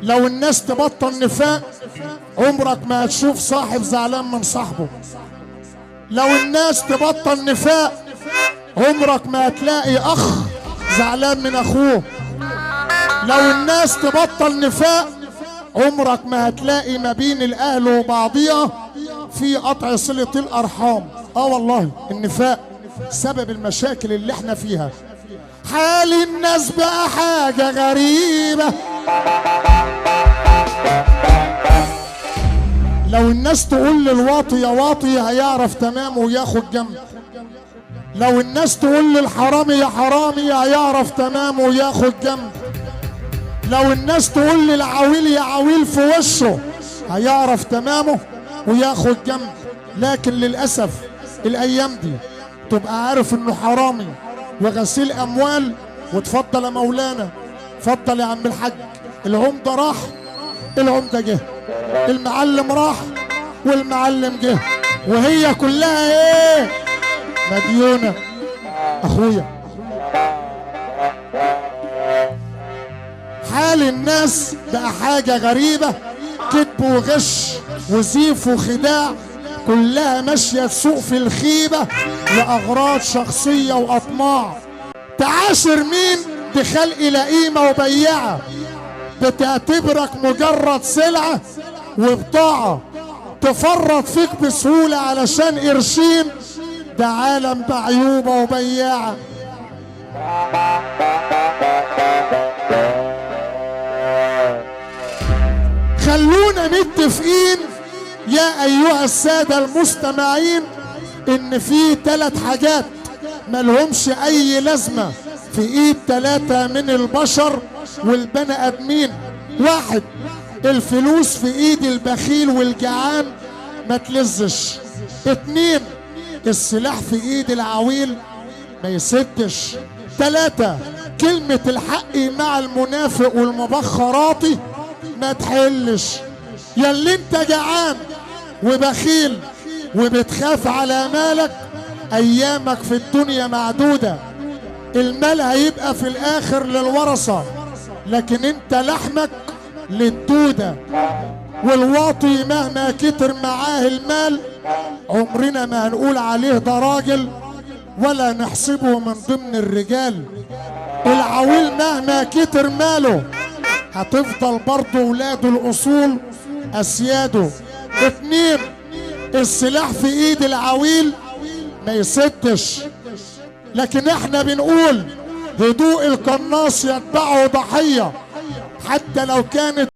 لو الناس تبطل نفاق عمرك ما هتشوف صاحب زعلان من صاحبه. لو الناس تبطل نفاق عمرك ما هتلاقي اخ زعلان من اخوه. لو الناس تبطل نفاق عمرك ما هتلاقي ما بين الاهل وبعضيها في قطع صلة الارحام. والله النفاق سبب المشاكل اللي احنا فيها. حال الناس بقى حاجة غريبة. لو الناس تقول للواطي يا واطي هيعرف تمام وياخد جنب. لو الناس تقول للحرامي يا حرامي هيعرف تمام وياخد جنب. لو الناس تقول للعويل يا عويل في وشه هيعرف تمامه وياخد جنب. لكن للأسف الأيام دي تبقى عارف إنه حرامي وغسيل أموال وتفضل يا مولانا، اتفضل يا عم الحاج. العمدة راح العمدة جه، المعلم راح والمعلم جه، وهي كلها ايه؟ مديونة. اخويا حال الناس بقى حاجة غريبة، كذب وغش وزيف وخداع، كلها ماشية تسوق في الخيبة لأغراض شخصية وأطماع. تعاشر مين دي خلق لئيمة وبيعة، بتعتبرك مجرد سلعة وبضاعة، تفرط فيك بسهولة علشان قرشين، ده عالم بعيوبة وبياعة. خلونا متفقين يا أيها السادة المستمعين إن في 3 حاجات ملهمش أي لازمة في إيد 3 من البشر والبني آدمين. 1، الفلوس في إيد البخيل والجعان ما تلزش. 2، السلاح في إيد العويل ما يسدش. 3، كلمة الحق مع المنافق والمبخراتي ما تحلش. ياللي انت جعان وبخيل وبتخاف على مالك، ايامك في الدنيا معدودة. المال هيبقى في الاخر للورثة، لكن انت لحمك للدودة. والواطي مهما كتر معاه المال عمرنا ما هنقول عليه ده راجل ولا نحسبه من ضمن الرجال. العويل مهما كتر ماله هتفضل برضه ولاده الاصول اسياده. 2، السلاح في ايد العويل ما يسدش، لكن احنا بنقول هدوء القناص يتبعه ضحية حتى لو كانت